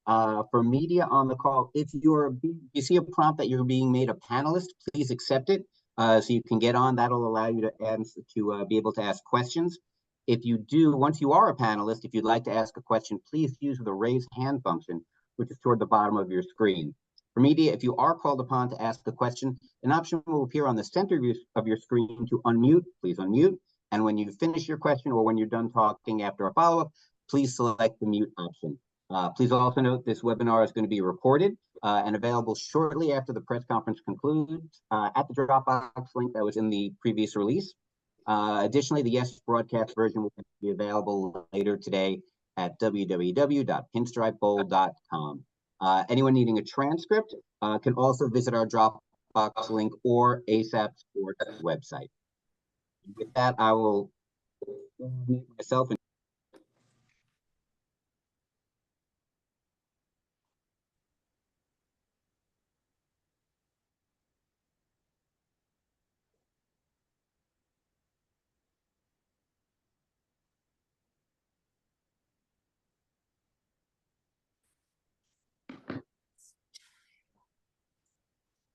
For media on the call, if you see a prompt that you're being made a panelist, please accept it so you can get on. That'll allow you to answer, to be able to ask questions. If you do, once you are a panelist, if you'd like to ask a question, please use the raise hand function, which is toward the bottom of your screen. For media, if you are called upon to ask a question, an option will appear on the center of your screen to unmute. Please unmute. And when you finish your question or when you're done talking after a follow-up, please select the mute option. Please also note this webinar is going to be recorded and available shortly after the press conference concludes at the Dropbox link that was in the previous release. Additionally, the Yes broadcast version will be available later today at www.pinstripebowl.com. Anyone needing a transcript can also visit our Dropbox link or ASAP Sports website. With that, I will mute myself and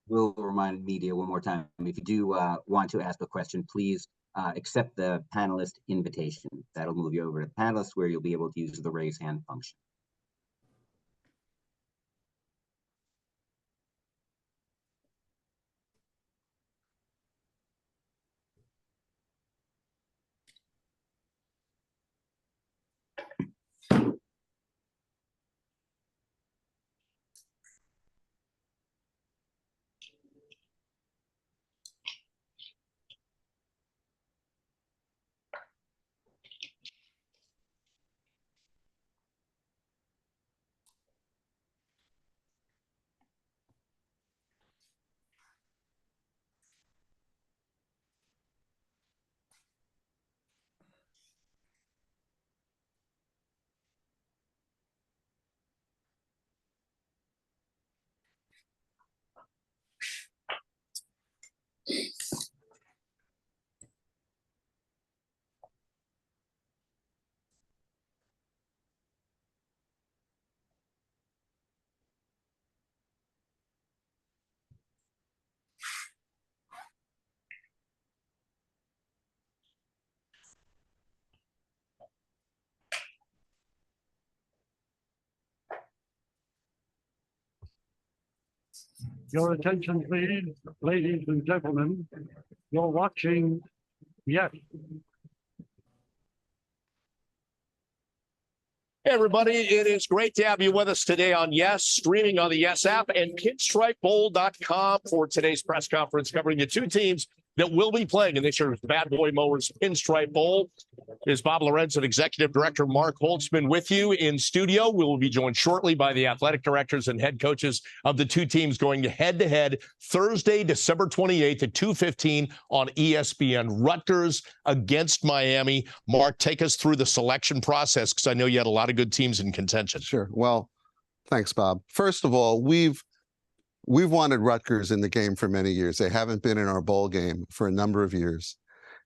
will remind media one more time, if you do want to ask a question, please accept the panelist invitation. That'll move you over to the panelist where you'll be able to use the raise hand function. Your attention, please, ladies and gentlemen. You're watching Yes. Hey everybody, it is great to have you with us today on Yes, streaming on the Yes app and pinstripebowl.com for today's press conference covering the two teams that will be playing in this year's Bad Boy Mowers Pinstripe Bowl. Is Bob Lorenz and Executive Director Mark Holtzman with you in studio. We will be joined shortly by the athletic directors and head coaches of the two teams going head-to-head Thursday, December 28th at 2:15 on ESPN. Rutgers against Miami. Mark, take us through the selection process because I know you had a lot of good teams in contention. Sure. Well, thanks, Bob. First of all, we've wanted Rutgers in the game for many years. They haven't been in our bowl game for a number of years.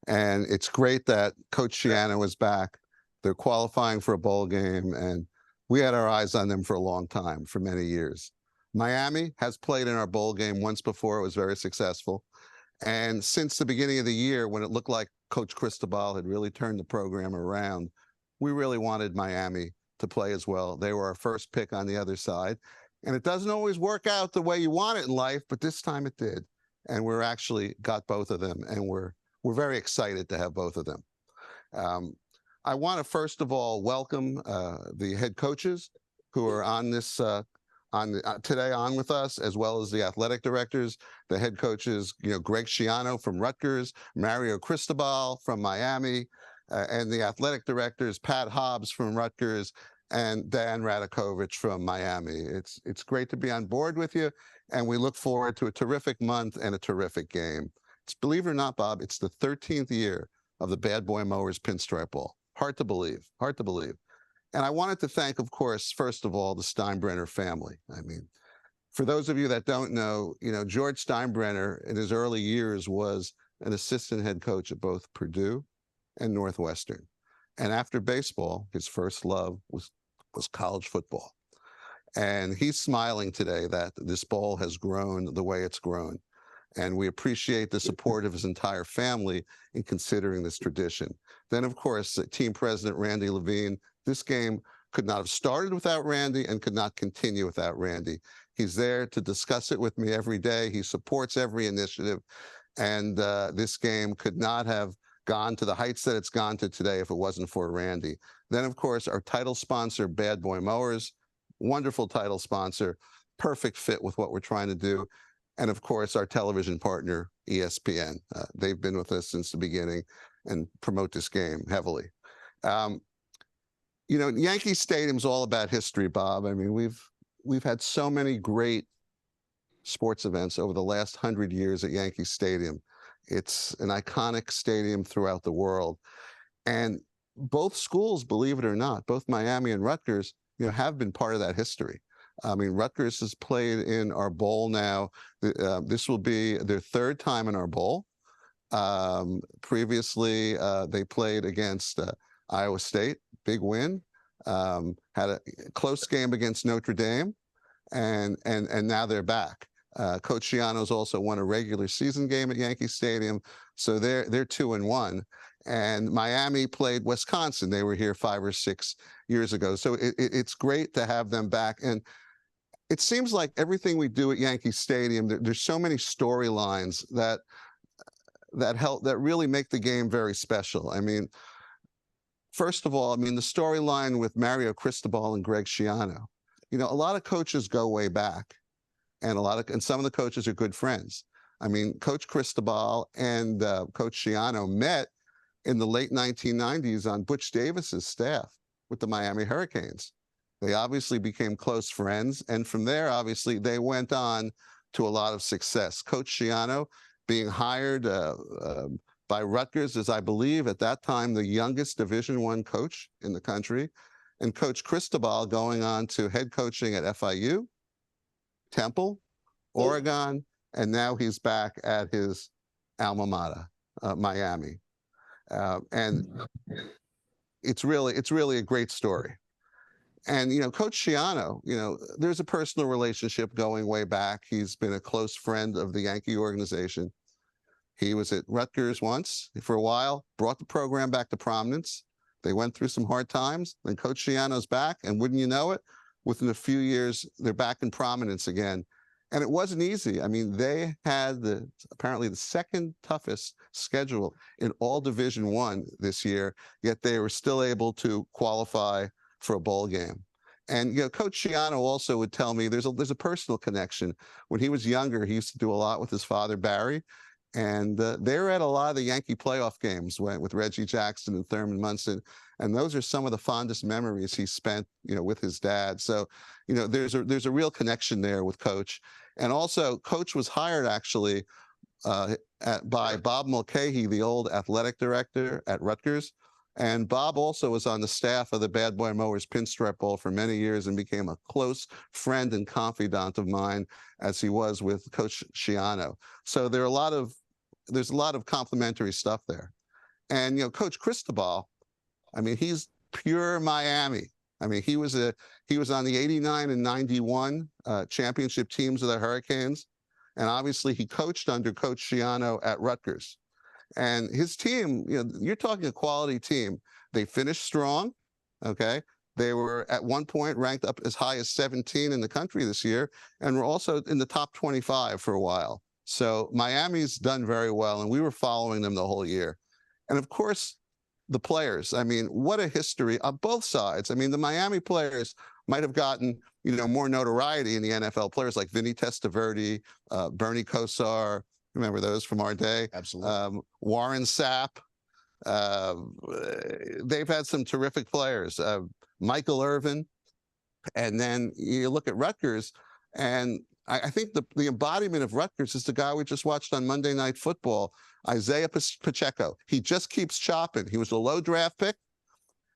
And it's great that Coach Schiano is back. They're qualifying for a bowl game, and we had our eyes on them for a long time, for many years. Miami has played in our bowl game once before. It was very successful. And since the beginning of the year, when it looked like Coach Cristobal had really turned the program around, we really wanted Miami to play as well. They were our first pick on the other side. And it doesn't always work out the way you want it in life, but this time it did. And we're actually got both of them, and we're very excited to have both of them. I want to first of all welcome the head coaches who are on this today on with us, as well as the athletic directors. The head coaches, Greg Schiano from Rutgers, Mario Cristobal from Miami, and the athletic directors, Pat Hobbs from Rutgers, and Dan Radakovich from Miami. It's great to be on board with you, and we look forward to a terrific month and a terrific game. Believe it or not, Bob, it's the 13th year of the Bad Boy Mowers Pinstripe Bowl. Hard to believe, hard to believe. And I wanted to thank, of course, first of all, the Steinbrenner family. I mean, for those of you that don't know, George Steinbrenner in his early years was an assistant head coach at both Purdue and Northwestern. And after baseball, his first love was college football. And he's smiling today that this bowl has grown the way it's grown. And we appreciate the support of his entire family in considering this tradition. Then, of course, team president Randy Levine, this game could not have started without Randy and could not continue without Randy. He's there to discuss it with me every day. He supports every initiative. And this game could not have gone to the heights that it's gone to today if it wasn't for Randy. Then, of course, our title sponsor, Bad Boy Mowers, wonderful title sponsor, perfect fit with what we're trying to do. And of course, our television partner, ESPN. They've been with us since the beginning and promote this game heavily. You know, Yankee Stadium's all about history, Bob. I mean, we've had so many great sports events over the last 100 years at Yankee Stadium. It's an iconic stadium throughout the world. And both schools, believe it or not, both Miami and Rutgers, you know, have been part of that history. I mean, Rutgers has played in our bowl now. This will be their third time in our bowl. Previously, they played against Iowa State, big win. Had a close game against Notre Dame, and now they're back. Coach Schiano's also won a regular season game at Yankee Stadium, so they're 2-1. And Miami played Wisconsin. They were here 5 or 6 years ago. So it's great to have them back. And it seems like everything we do at Yankee Stadium, there's so many storylines that really make the game very special. I mean, first of all, I mean, the storyline with Mario Cristobal and Greg Schiano. You know, a lot of coaches go way back, and some of the coaches are good friends. I mean, Coach Cristobal and Coach Schiano met in the late 1990s on Butch Davis's staff with the Miami Hurricanes. They obviously became close friends, and from there, obviously, they went on to a lot of success. Coach Schiano being hired by Rutgers as, I believe, at that time, the youngest Division I coach in the country, and Coach Cristobal going on to head coaching at FIU, Temple, Oregon, and now he's back at his alma mater, Miami. And it's really a great story. And, you know, Coach Schiano, you know, there's a personal relationship going way back. He's been a close friend of the Yankee organization. He was at Rutgers once for a while, brought the program back to prominence. They went through some hard times. Then Coach Schiano's back, and wouldn't you know it, within a few years, they're back in prominence again. And it wasn't easy. I mean, they had apparently the second toughest schedule in all Division I this year, yet they were still able to qualify for a bowl game. And, you know, Coach Schiano also would tell me there's a personal connection. When he was younger, he used to do a lot with his father, Barry. And they were at a lot of the Yankee playoff games with Reggie Jackson and Thurman Munson. And those are some of the fondest memories he spent, you know, with his dad. So, you know, there's a real connection there with Coach. And also, Coach was hired actually by Bob Mulcahy, the old athletic director at Rutgers. And Bob also was on the staff of the Bad Boy Mowers Pinstripe Bowl for many years and became a close friend and confidant of mine, as he was with Coach Schiano. So there's a lot of complementary stuff there. And, you know, Coach Cristobal, I mean, he's pure Miami. I mean, he was on the 89 and 91 championship teams of the Hurricanes. And obviously he coached under Coach Schiano at Rutgers. And his team, you know, you're talking a quality team. They finished strong, okay? They were at one point ranked up as high as 17 in the country this year, and were also in the top 25 for a while. So Miami's done very well, and we were following them the whole year. And of course, the players. I mean, what a history on both sides. I mean, the Miami players might have gotten, you know, more notoriety in the NFL. Players like Vinny Testaverde, Bernie Kosar, remember those from our day? Absolutely. Warren Sapp. They've had some terrific players. Michael Irvin. And then you look at Rutgers, and I think the embodiment of Rutgers is the guy we just watched on Monday Night Football, Isaiah Pacheco. He just keeps chopping. He was a low draft pick,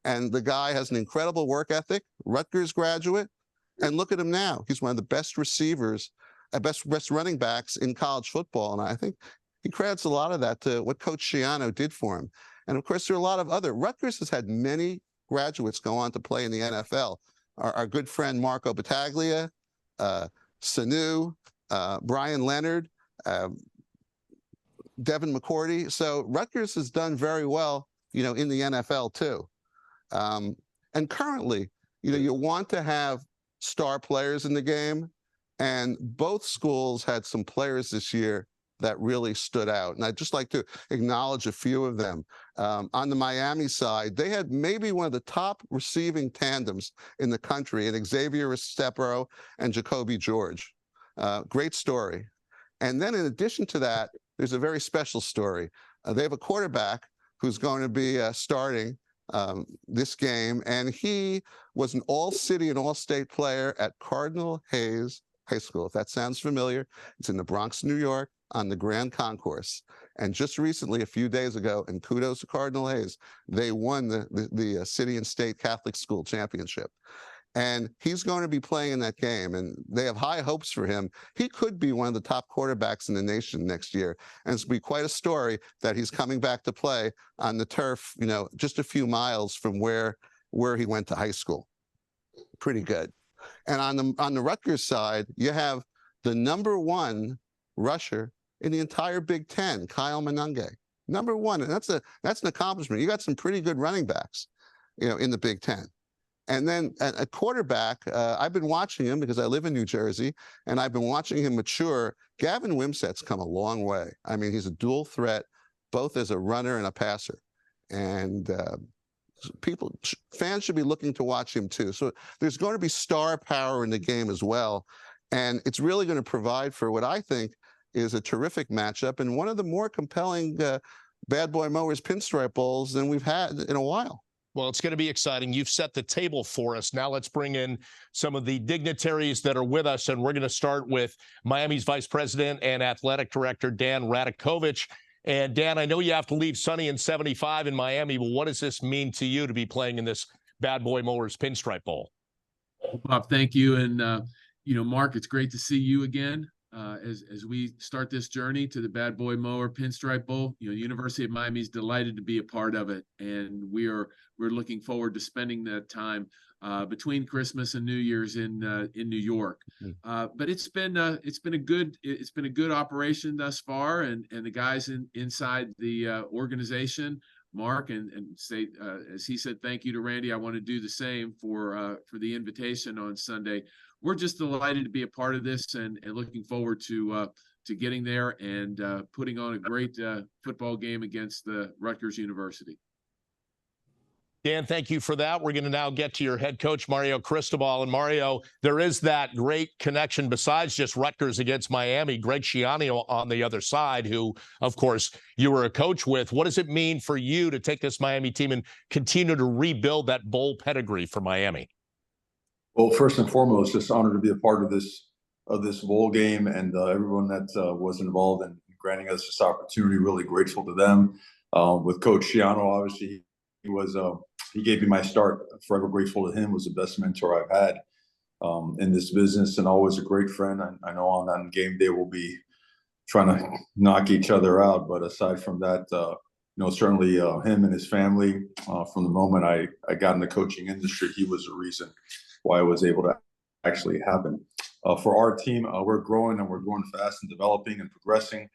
and the guy has an incredible work ethic, Rutgers graduate. And look at him now. He's one of the best receivers, best running backs in college football. And I think he credits a lot of that to what Coach Schiano did for him. And of course, there are a lot of Rutgers has had many graduates go on to play in the NFL. our good friend Marco Battaglia, Sanu, Brian Leonard, Devin McCourty. So Rutgers has done very well, in the NFL too. And currently, you want to have star players in the game, and both schools had some players this year that really stood out. And I'd just like to acknowledge a few of them. On the Miami side, they had maybe one of the top receiving tandems in the country in Xavier Estepro and Jacoby George. Great story. And then in addition to that, there's a very special story. They have a quarterback who's going to be starting this game, and he was an all-city and all-state player at Cardinal Hayes High School. If that sounds familiar, it's in the Bronx, New York, on the Grand Concourse. And just recently, a few days ago, and kudos to Cardinal Hayes, they won the city and state Catholic school championship. And he's going to be playing in that game, and they have high hopes for him. He could be one of the top quarterbacks in the nation next year. And it's be quite a story that he's coming back to play on the turf, just a few miles from where he went to high school. Pretty good. And on the Rutgers side, you have the #1 rusher in the entire Big Ten, Kyle Monange. #1, and that's an accomplishment. You got some pretty good running backs, in the Big Ten. And then a quarterback, I've been watching him because I live in New Jersey, and I've been watching him mature. Gavin Wimsett's come a long way. I mean, he's a dual threat, both as a runner and a passer. And fans should be looking to watch him too. So there's going to be star power in the game as well. And it's really going to provide for what I think is a terrific matchup and one of the more compelling Bad Boy Mowers Pinstripe Bowls than we've had in a while. Well, it's going to be exciting. You've set the table for us. Now let's bring in some of the dignitaries that are with us, and we're going to start with Miami's Vice President and Athletic Director, Dan Radakovich. And Dan, I know you have to leave sunny and 75 in Miami, but what does this mean to you to be playing in this Bad Boy Mowers Pinstripe Bowl? Bob, thank you. And, Mark, it's great to see you again as we start this journey to the Bad Boy Mower Pinstripe Bowl. The University of Miami is delighted to be a part of it, and we're looking forward to spending that time between Christmas and New Year's in New York. But it's been a good operation thus far, and the guys inside the organization, Mark, and say as he said, thank you to Randy. I want to do the same for the invitation on Sunday. We're just delighted to be a part of this and looking forward to getting there and putting on a great football game against the Rutgers University. Dan, thank you for that. We're going to now get to your head coach, Mario Cristobal. And Mario, there is that great connection besides just Rutgers against Miami, Greg Schiano on the other side, who, of course, you were a coach with. What does it mean for you to take this Miami team and continue to rebuild that bowl pedigree for Miami? Well, first and foremost, just honored to be a part of this bowl game, and everyone that was involved in granting us this opportunity. Really grateful to them. With Coach Schiano, obviously, he gave me my start. Forever grateful to him. Was the best mentor I've had in this business, and always a great friend. I know on game day we'll be trying to knock each other out, but aside from that, certainly him and his family. From the moment I got in the coaching industry, he was the reason why it was able to actually happen. For our team, we're growing, and we're growing fast and developing and progressing.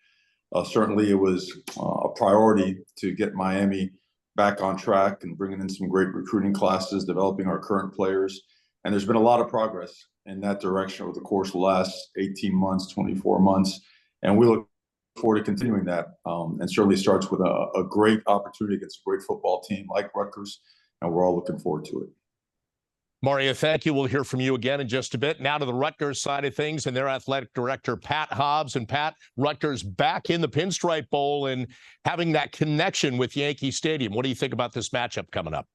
Certainly it was a priority to get Miami back on track and bringing in some great recruiting classes, developing our current players. And there's been a lot of progress in that direction over the course of the last 18 months, 24 months. And we look forward to continuing that. And certainly starts with a great opportunity against a great football team like Rutgers. And we're all looking forward to it. Mario, thank you. We'll hear from you again in just a bit. Now to the Rutgers side of things and their athletic director, Pat Hobbs. And Pat, Rutgers back in the Pinstripe Bowl and having that connection with Yankee Stadium. What do you think about this matchup coming up?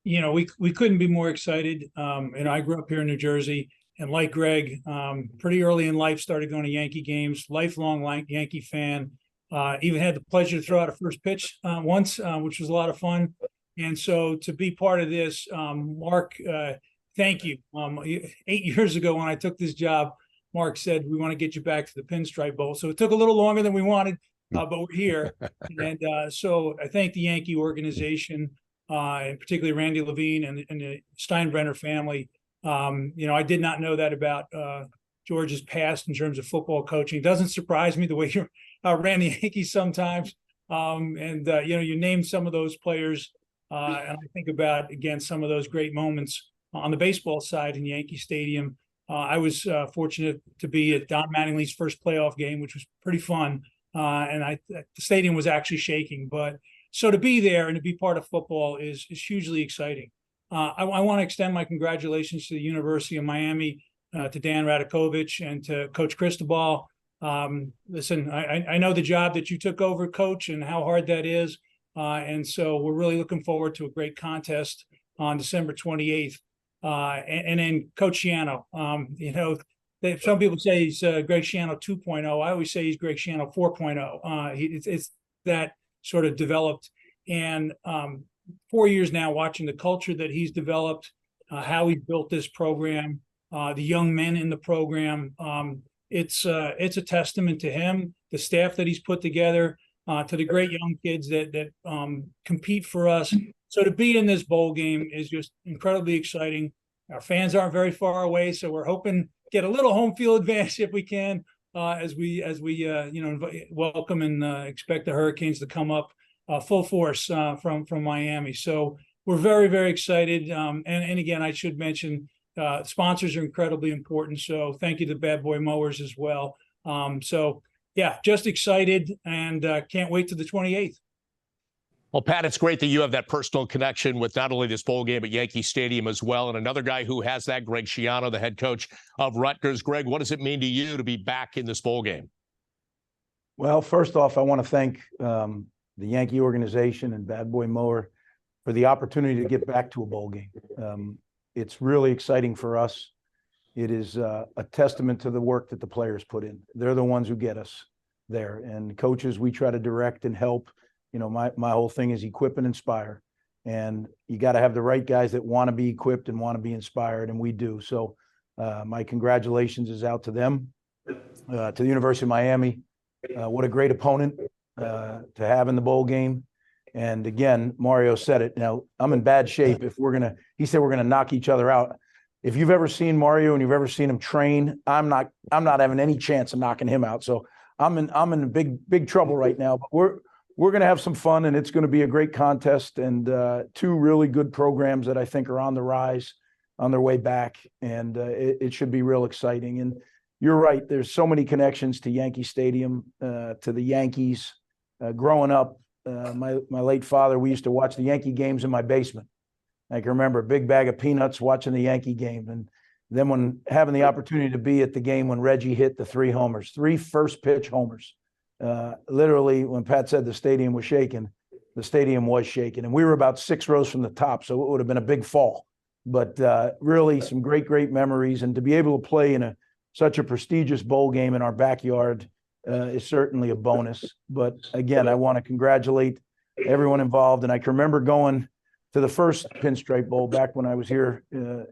We couldn't be more excited. And I grew up here in New Jersey, and like Greg, pretty early in life, started going to Yankee games, lifelong Yankee fan. Even had the pleasure to throw out a first pitch once, which was a lot of fun. And so to be part of this, Mark, thank you. 8 years ago when I took this job, Mark said, we want to get you back to the Pinstripe Bowl. So it took a little longer than we wanted, but we're here. And so I thank the Yankee organization, and particularly Randy Levine and the Steinbrenner family I did not know that about George's past in terms of football coaching. It doesn't surprise me the way you ran the Yankees sometimes. You named some of those players, and I think about, again, some of those great moments on the baseball side in Yankee Stadium. I was fortunate to be at Don Mattingly's first playoff game, which was pretty fun. The stadium was actually shaking. But so to be there and to be part of football is hugely exciting. I want to extend my congratulations to the University of Miami, to Dan Radakovich and to Coach Cristobal. Listen, I know the job that you took over, Coach, and how hard that is. And so we're really looking forward to a great contest on December 28th. And then Coach Schiano, some people say he's Greg Schiano 2.0. I always say he's Greg Schiano 4.0. It's that sort of developed. And 4 years now watching the culture that he's developed, how he built this program, the young men in the program. It's a testament to him, the staff that he's put together, to the great young kids that compete for us. So to be in this bowl game is just incredibly exciting. Our fans aren't very far away, so we're hoping to get a little home field advantage if we can, as we welcome and expect the Hurricanes to come up full force from Miami. So we're very, very excited. And again, I should mention, sponsors are incredibly important. So thank you to Bad Boy Mowers as well. Yeah, just excited and can't wait to the 28th. Well, Pat, it's great that you have that personal connection with not only this bowl game at Yankee Stadium as well. And another guy who has that, Greg Schiano, the head coach of Rutgers. Greg, what does it mean to you to be back in this bowl game? Well, first off, I want to thank the Yankee organization and Bad Boy Mower for the opportunity to get back to a bowl game. It's really exciting for us. It is a testament to the work that the players put in. They're the ones who get us there. And coaches, we try to direct and help. My whole thing is equip and inspire. And you got to have the right guys that want to be equipped and want to be inspired, and we do. So my congratulations is out to them, to the University of Miami. What a great opponent to have in the bowl game. And again, Mario said it. Now, I'm in bad shape. He said we're gonna knock each other out. If you've ever seen Mario and you've ever seen him train, I'm not having any chance of knocking him out. So I'm in big trouble right now. But we're gonna have some fun, and it's gonna be a great contest, and two really good programs that I think are on the rise, on their way back, and it should be real exciting. And you're right. There's so many connections to Yankee Stadium, to the Yankees. Growing up, my late father, we used to watch the Yankee games in my basement. I can remember a big bag of peanuts watching the Yankee game. And then when having the opportunity to be at the game when Reggie hit the three first pitch homers, literally when Pat said the stadium was shaking, the stadium was shaking. And we were about 6 rows from the top, so it would have been a big fall. But really some great memories. And to be able to play in such a prestigious bowl game in our backyard is certainly a bonus. But again, I want to congratulate everyone involved. And I can remember going to the first Pinstripe Bowl back when I was here, I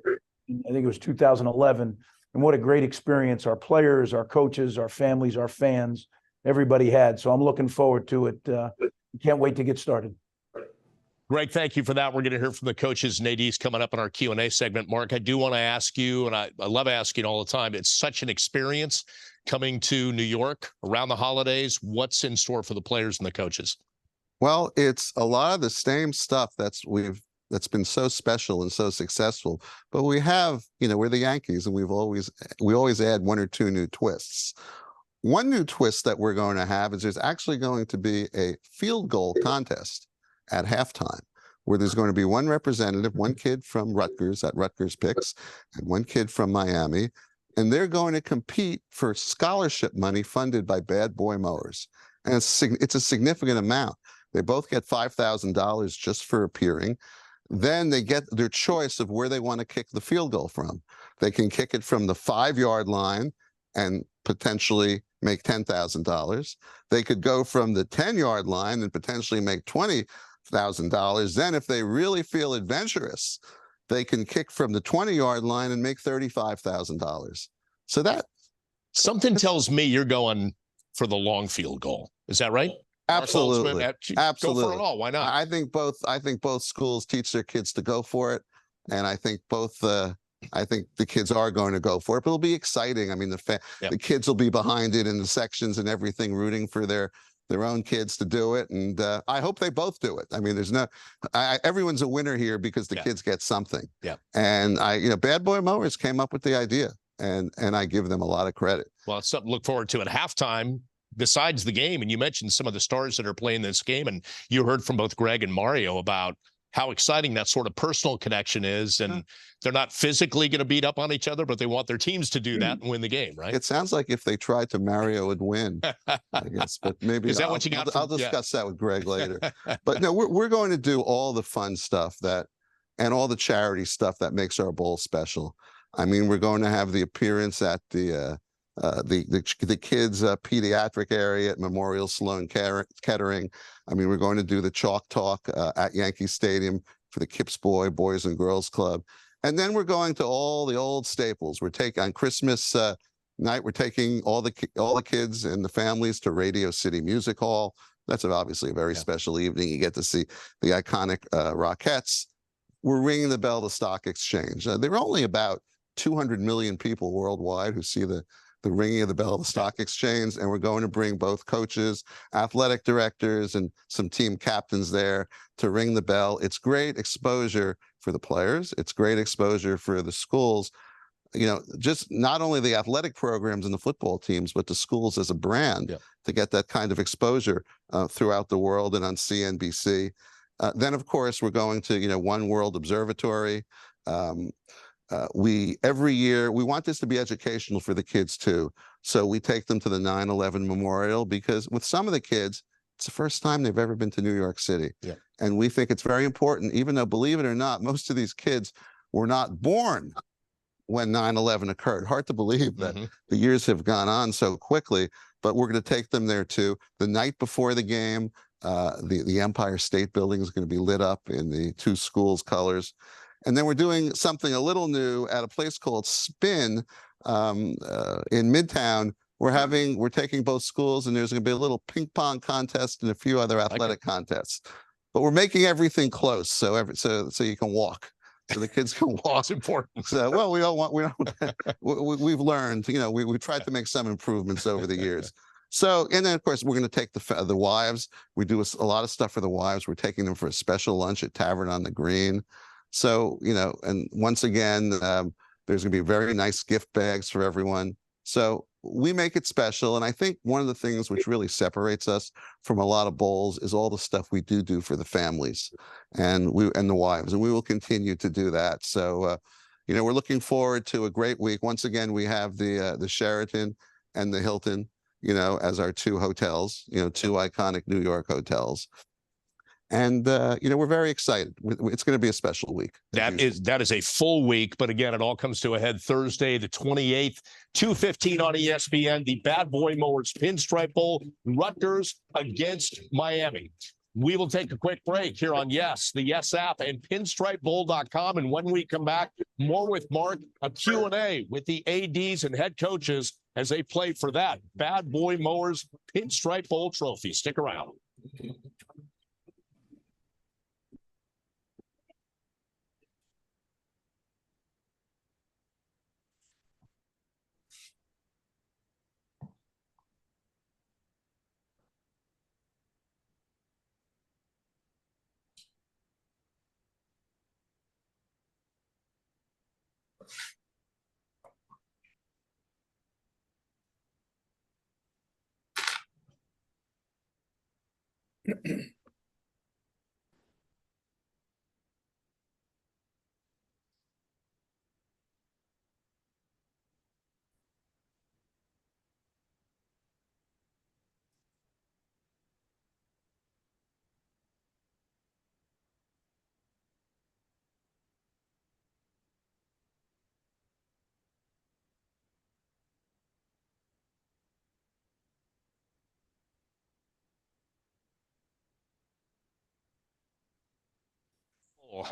think it was 2011. And what a great experience our players, our coaches, our families, our fans, everybody had. So I'm looking forward to it. Can't wait to get started. Greg, thank you for that. We're going to hear from the coaches and ADs coming up in our Q&A segment. Mark, I do want to ask you, and I love asking all the time, it's such an experience coming to New York around the holidays. What's in store for the players and the coaches? Well, it's a lot of the same stuff that's been so special and so successful. But we have, we're the Yankees, and we always add 1 or 2 new twists. One new twist that we're going to have is there's actually going to be a field goal contest at halftime, where there's going to be 1 representative, 1 kid from Rutgers at Rutgers Picks, and 1 kid from Miami, and they're going to compete for scholarship money funded by Bad Boy Mowers. And it's a significant amount. They both get $5,000 just for appearing. Then they get their choice of where they want to kick the field goal from. They can kick it from the 5-yard line and potentially make $10,000. They could go from the 10-yard line and potentially make $20,000. Then if they really feel adventurous, they can kick from the 20-yard line and make $35,000. So that something tells me you're going for the long field goal. Is that right? Absolutely. Absolutely. Go for it all. Why not? I think both schools teach their kids to go for it. And I think both I think the kids are going to go for it, but it'll be exciting. I mean, the kids will be behind it in the sections and everything, rooting for their own kids to do it. And I hope they both do it. I mean, everyone's a winner here because the kids get something. Yeah. And Bad Boy Mowers came up with the idea, and I give them a lot of credit. Well, it's something to look forward to at halftime. Besides the game, and you mentioned some of the stars that are playing this game, and you heard from both Greg and Mario about how exciting that sort of personal connection is. And they're not physically going to beat up on each other, but they want their teams to do that and win the game, right? It sounds like if they tried to, Mario would win, I guess. But maybe Is that what you got? I'll discuss that with Greg later. But no, we're going to do all the fun stuff and all the charity stuff that makes our bowl special. I mean, we're going to have the appearance at the kids pediatric area at Memorial Sloan Kettering. I mean, we're going to do the chalk talk at Yankee Stadium for the Kips Boys and Girls Club, and then we're going to all the old staples. We're taking on Christmas night. We're taking all the kids and the families to Radio City Music Hall. That's obviously a very special evening. You get to see the iconic Rockettes. We're ringing the bell to Stock Exchange. There are only about 200 million people worldwide who see the ringing of the bell of the Stock Exchange, and we're going to bring both coaches, athletic directors, and some team captains there to ring the bell. It's great exposure for the players. It's great exposure for the schools. Just not only the athletic programs and the football teams, but the schools as a brand to get that kind of exposure throughout the world and on CNBC. Then, of course, we're going to, One World Observatory. Every year, we want this to be educational for the kids too. So we take them to the 9/11 Memorial, because with some of the kids, it's the first time they've ever been to New York City. Yeah. And we think it's very important, even though, believe it or not, most of these kids were not born when 9/11 occurred. Hard to believe that the years have gone on so quickly, but we're going to take them there too. The night before the game, the Empire State Building is going to be lit up in the two schools' colors. And then we're doing something a little new at a place called Spin in Midtown. We're taking both schools, and there's going to be a little ping pong contest and a few other athletic contests. But we're making everything close, so you can walk, so the kids can walk. It's important. So, well, we've learned. We tried to make some improvements over the years. So, and then of course we're going to take the wives. We do a lot of stuff for the wives. We're taking them for a special lunch at Tavern on the Green. So, and once again, there's going to be very nice gift bags for everyone. So we make it special. And I think one of the things which really separates us from a lot of bowls is all the stuff we do for the families and the wives, and we will continue to do that. So, we're looking forward to a great week. Once again, we have the Sheraton and the Hilton, as our two hotels, two iconic New York hotels. And, we're very excited. It's going to be a special week. That is a full week. But again, it all comes to a head Thursday, the 28th, 2:15 on ESPN, the Bad Boy Mowers Pinstripe Bowl, Rutgers against Miami. We will take a quick break here on the Yes app, and pinstripebowl.com. And when we come back, more with Mark, a Q&A with the ADs and head coaches as they play for that Bad Boy Mowers Pinstripe Bowl trophy. Stick around.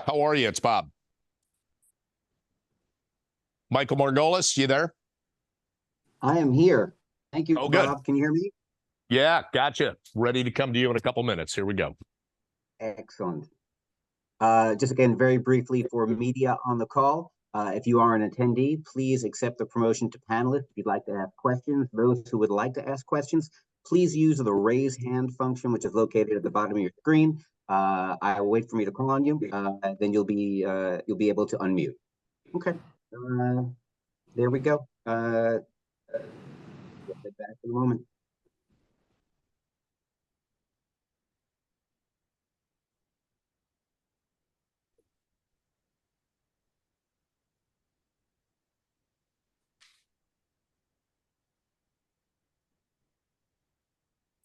How are you? It's Bob. Michael Margolis, you there? I am here. Thank you, Oh, good. Bob. Can you hear me? Yeah, gotcha. Ready to come to you in a couple minutes. Here we go. Excellent. Just again, very briefly for media on the call, If you are an attendee, please accept the promotion to panelist. If you'd like to ask questions, those who would like to ask questions, please use the raise hand function, which is located at the bottom of your screen. I will wait for me to call on you. Then you'll be able to unmute. Okay. There we go. Get back in a moment.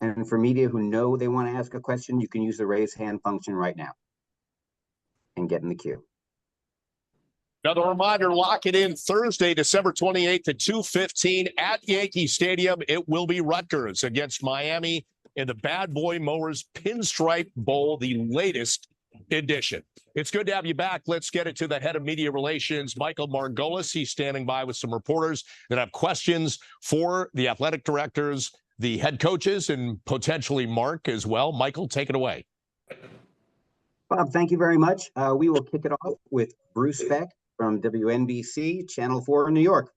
And for media who know they want to ask a question, you can use the raise hand function right now and get in the queue. Another reminder, lock it in Thursday, December 28th at 2:15 at Yankee Stadium. It will be Rutgers against Miami in the Bad Boy Mowers Pinstripe Bowl, the latest edition. It's good to have you back. Let's get it to the head of media relations, Michael Margolis. He's standing by with some reporters that have questions for the athletic directors, the head coaches, and potentially Mark as well. Michael, take it away. Bob, thank you very much. We will kick it off with Bruce Beck from WNBC, Channel 4 in New York.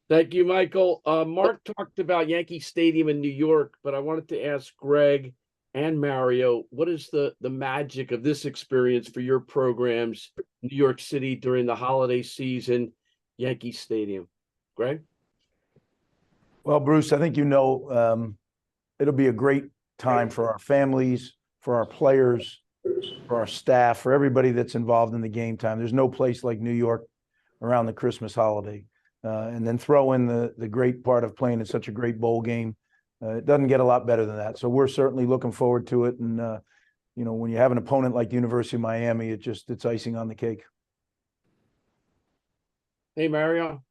Thank you, Michael. Mark talked about Yankee Stadium in New York, but I wanted to ask Greg and Mario, what is the magic of this experience for your programs, New York City during the holiday season, Yankee Stadium? Greg? Well, Bruce, I think it'll be a great time for our families, for our players, for our staff, for everybody that's involved in the game time. There's no place like New York around the Christmas holiday. And then throw in the great part of playing in such a great bowl game. It doesn't get a lot better than that. So we're certainly looking forward to it. And, when you have an opponent like the University of Miami, it's icing on the cake. Hey, Mario.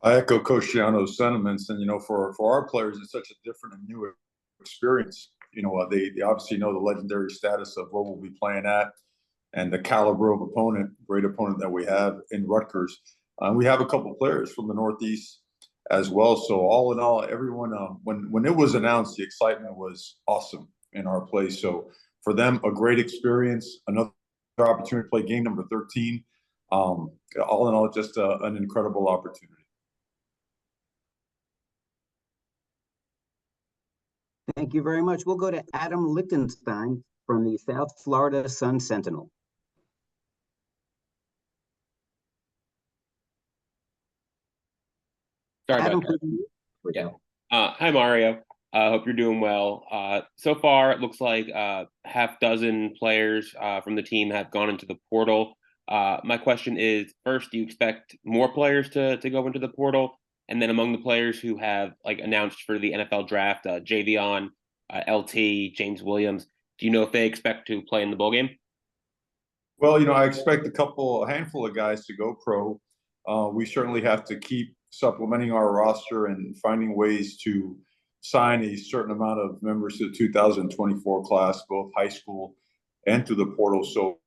I echo Coach Schiano's sentiments, and for our players, it's such a different and new experience. They obviously know the legendary status of where we'll be playing at, and the caliber of great opponent that we have in Rutgers. We have a couple of players from the Northeast as well. So all in all, everyone, when it was announced, the excitement was awesome in our place. So for them, a great experience, another opportunity to play game number 13. All in all, just an incredible opportunity. Thank you very much. We'll go to Adam Lichtenstein from the South Florida Sun Sentinel. Sorry Adam, about that. please. Yeah. Hi, Mario. Hope you're doing well. So far, it looks like half dozen players from the team have gone into the portal. My question is, first, do you expect more players to go into the portal? And then among the players who have announced for the NFL draft, Javion, LT, James Williams, do you know if they expect to play in the bowl game? Well, I expect a handful of guys to go pro. We certainly have to keep supplementing our roster and finding ways to sign a certain amount of members to the 2024 class, both high school and through the portal. So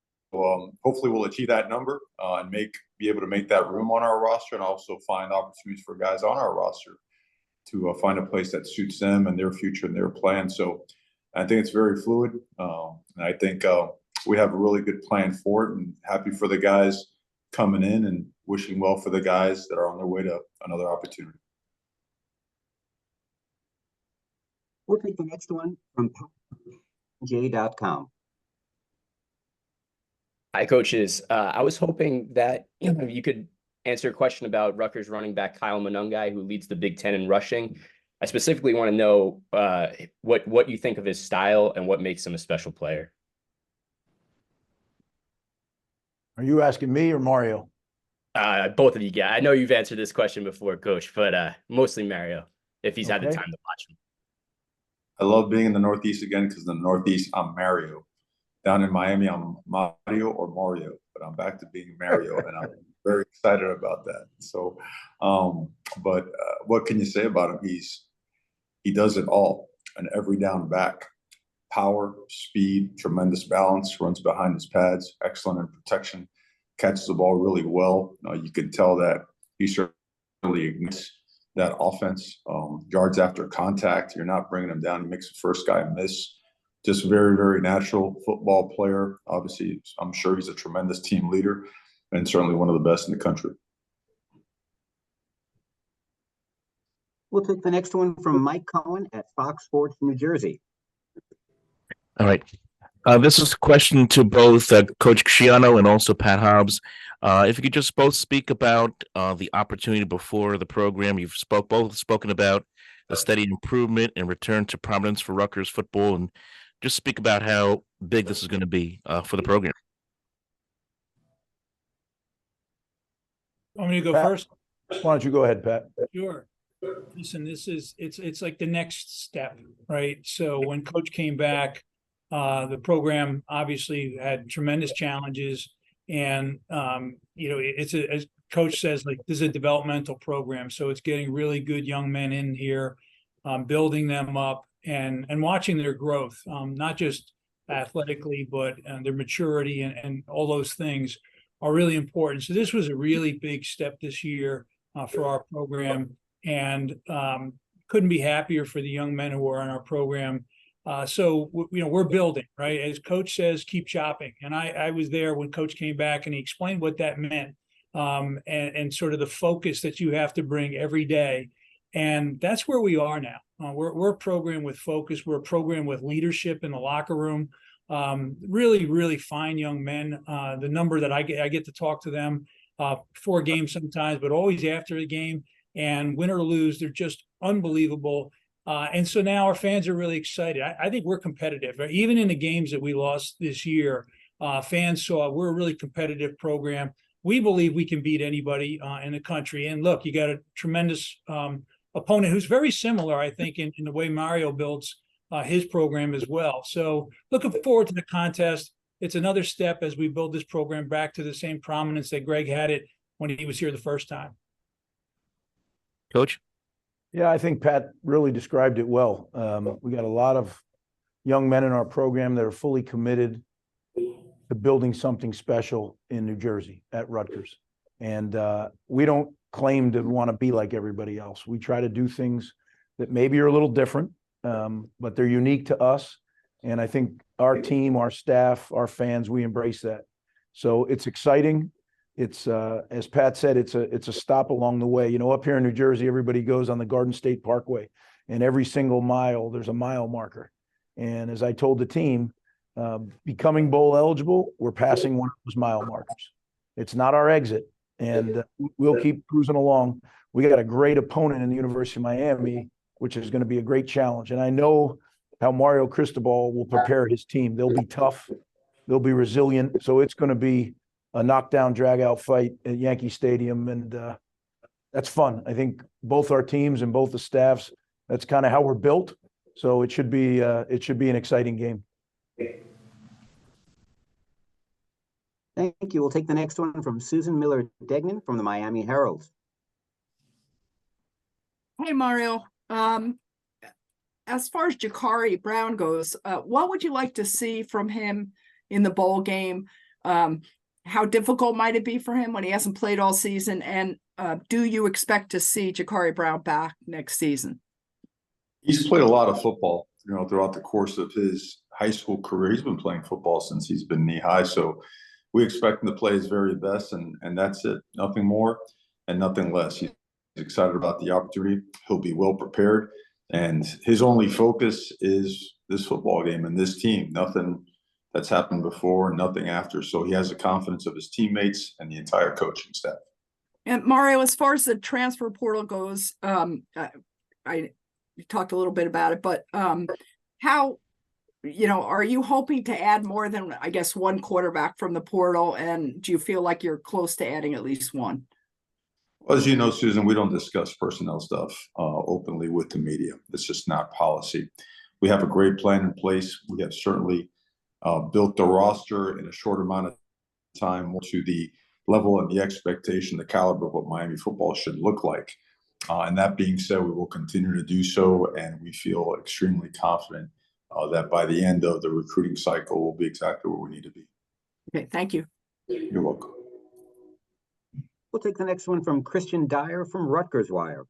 hopefully we'll achieve that number and be able to make that room on our roster, and also find opportunities for guys on our roster to find a place that suits them and their future and their plan. So I think it's very fluid. And I think we have a really good plan for it, and happy for the guys coming in, and wishing well for the guys that are on their way to another opportunity. We'll take the next one from J.com. Hi, coaches. I was hoping that you could answer a question about Rutgers running back Kyle Monungai, who leads the Big Ten in rushing. I specifically want to know what you think of his style and what makes him a special player. Are you asking me or Mario? Both of you. Yeah, I know you've answered this question before, Coach, but mostly Mario, if he's had the time to watch him. I love being in the Northeast again, because in the Northeast, I'm Mario. Down in Miami, I'm Mario or Mario, but I'm back to being Mario, and I'm very excited about that. So, but what can you say about him? He does it all, an every down back. Power, speed, tremendous balance, runs behind his pads, excellent in protection, catches the ball really well. You can tell that he certainly ignites that offense. Yards after contact, you're not bringing him down. He makes the first guy miss. Just very, very natural football player. Obviously, I'm sure he's a tremendous team leader. and certainly one of the best in the country. We'll take the next one from Mike Cohen at Fox Sports New Jersey. All right. This is a question to both Coach Schiano and also Pat Hobbs. If you could just both speak about the opportunity before the program. You've both spoken about the steady improvement and return to prominence for Rutgers football, and just speak about how big this is going to be for the program. Want me to go Pat? first? Why don't you go ahead, Pat? Sure. Listen, it's like the next step, right? So when Coach came back, the program obviously had tremendous challenges, and as Coach says, like, this is a developmental program, so it's getting really good young men in here, building them up and watching their growth, not just athletically, but their maturity and all those things are really important. So this was a really big step this year for our program, and couldn't be happier for the young men who are in our program. So we're building, right? As Coach says, keep chopping. And I was there when Coach came back, and he explained what that meant, and sort of the focus that you have to bring every day. And that's where we are now. We're a program with focus. We're a program with leadership in the locker room. Really, really fine young men. The number that I get to talk to them before games sometimes, but always after the game, and win or lose, they're just unbelievable. And so now our fans are really excited. I think we're competitive, right? Even in the games that we lost this year, fans saw we're a really competitive program. We believe we can beat anybody in the country. And look, you got a tremendous opponent who's very similar, I think, in the way Mario builds his program as well. So looking forward to the contest. It's another step as we build this program back to the same prominence that Greg had it when he was here the first time. Coach? Yeah, I think Pat really described it well. We got a lot of young men in our program that are fully committed to building something special in New Jersey at Rutgers. And we don't claim to want to be like everybody else. We try to do things that maybe are a little different, but they're unique to us. And I think our team, our staff, our fans, we embrace that. So it's exciting. It's as Pat said, it's a stop along the way. Up here in New Jersey, everybody goes on the Garden State Parkway, and every single mile there's a mile marker. And as I told the team, becoming bowl eligible, we're passing one of those mile markers. It's not our exit, and we'll keep cruising along. We got a great opponent in the University of Miami, which is going to be a great challenge. And I know how Mario Cristobal will prepare his team. They'll be tough, they'll be resilient. So it's going to be a knockdown, drag-out fight at Yankee Stadium, and that's fun. I think both our teams and both the staffs, that's kind of how we're built. So it should be an exciting game. Thank you. We'll take the next one from Susan Miller-Degnan from the Miami Herald. Hey, Mario. As far as Ja'Carri Brown goes, what would you like to see from him in the bowl game? How difficult might it be for him when he hasn't played all season? And do you expect to see Ja'Carri Brown back next season? He's played a lot of football, throughout the course of his high school career. He's been playing football since he's been knee high. So we expect him to play his very best, and that's it. Nothing more and nothing less. He's excited about the opportunity. He'll be well prepared, and his only focus is this football game and this team. Nothing that's happened before, nothing after. So he has the confidence of his teammates and the entire coaching staff. And Mario, as far as the transfer portal goes, you talked a little bit about it, but how, are you hoping to add more than, I guess, one quarterback from the portal? And do you feel like you're close to adding at least one? Well, as you know, Susan, we don't discuss personnel stuff openly with the media. It's just not policy. We have a great plan in place. We have certainly built the roster in a short amount of time to the level and the expectation, the caliber of what Miami football should look like. And that being said, we will continue to do so, and we feel extremely confident that by the end of the recruiting cycle, we'll be exactly where we need to be. Okay, thank you. You're welcome. We'll take the next one from Christian Dyer from Rutgers Wire.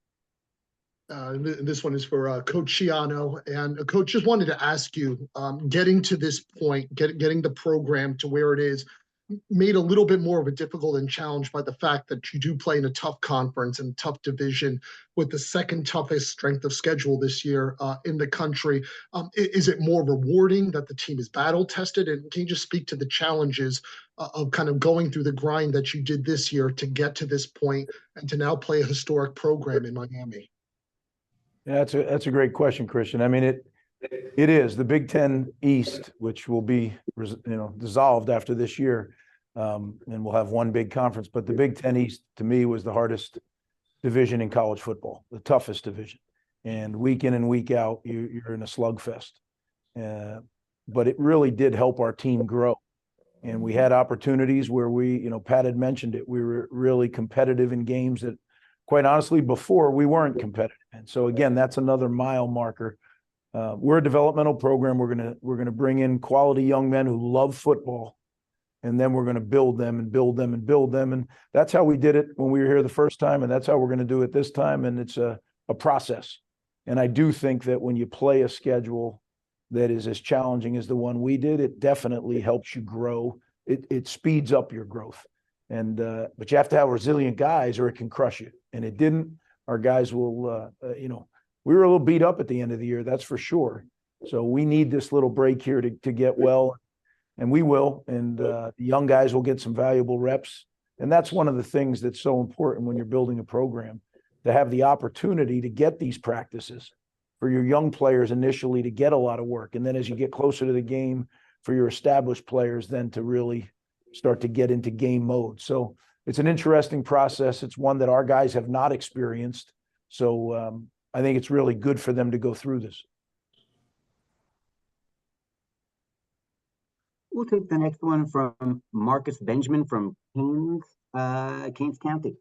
This one is for Coach Schiano. And Coach, just wanted to ask you, getting to this point, getting the program to where it is, made a little bit more of a difficult and challenged by the fact that you do play in a tough conference and tough division with the second toughest strength of schedule this year in the country. Is it more rewarding that the team is battle tested? And can you just speak to the challenges of kind of going through the grind that you did this year to get to this point and to now play a historic program in Miami? Yeah, that's a great question, Christian. I mean, it is the Big Ten East, which will be dissolved after this year, and we'll have one big conference. But the Big Ten East, to me, was the hardest division in college football, the toughest division. And week in and week out, you're in a slugfest. But it really did help our team grow. And we had opportunities where Pat had mentioned it, we were really competitive in games that, quite honestly, before we weren't competitive. And so again, that's another mile marker. We're a developmental program. We're gonna bring in quality young men who love football, and then we're gonna build them and build them and build them. And that's how we did it when we were here the first time, and that's how we're gonna do it this time. And it's a process. And I do think that when you play a schedule that is as challenging as the one we did, it definitely helps you grow. It speeds up your growth. And but you have to have resilient guys, or it can crush you. And it didn't. Our guys will, we were a little beat up at the end of the year, that's for sure. So we need this little break here to get well, and we will. And the young guys will get some valuable reps. And that's one of the things that's so important when you're building a program, to have the opportunity to get these practices for your young players initially to get a lot of work. And then as you get closer to the game, for your established players then to really start to get into game mode. So it's an interesting process. It's one that our guys have not experienced. So I think it's really good for them to go through this. We'll take the next one from Marcus Benjamin from Kings County.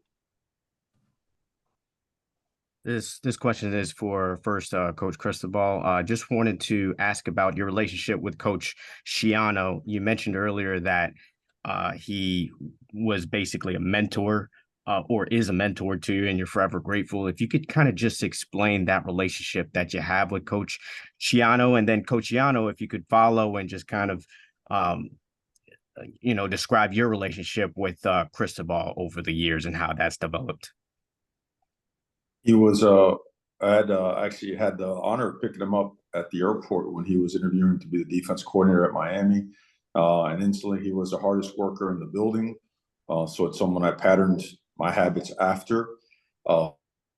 This question is for Coach Cristobal. Just wanted to ask about your relationship with Coach Schiano. You mentioned earlier that he was basically a mentor or is a mentor to you, and you're forever grateful. If you could kind of just explain that relationship that you have with Coach Schiano, and then Coach Schiano, if you could follow and just kind of describe your relationship with Cristobal over the years and how that's developed. He was, I had actually had the honor of picking him up at the airport when he was interviewing to be the defense coordinator at Miami. And instantly he was the hardest worker in the building. So it's someone I patterned my habits after.